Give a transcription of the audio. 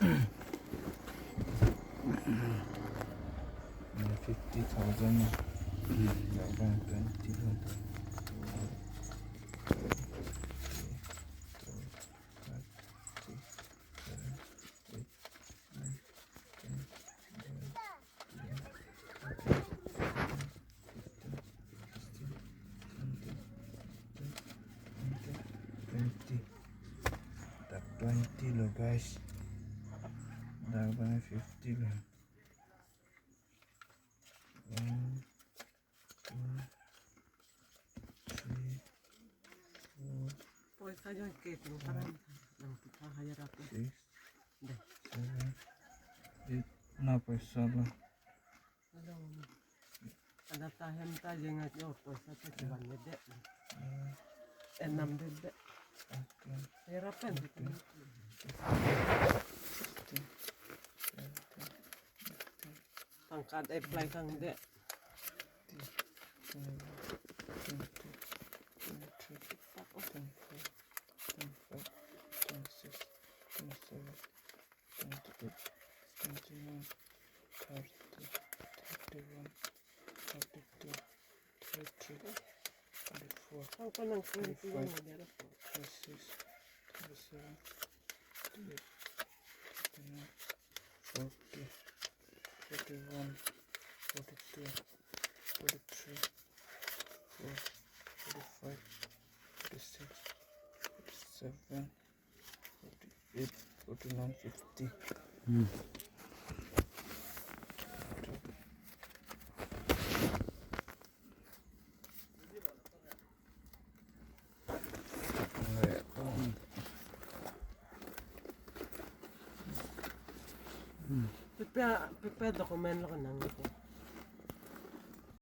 50,000 laban 20 lang. 20 lo guys, laban 50 lang. 1, 2, 3, 4, Pues kayo que te paran ng kahayarap. 6, 7, 8 na pesa lang. Ada tahem ta jenga yo pues sa tiban de. Enam de. Hirapan dito. Tangkad apply kang de. 24, 25, 26, 27, 28, 29, 40, 41, 42, 43, 44, 45, 46, 47, 48, 49, 50. Pepe dokumen lo kan nang ito.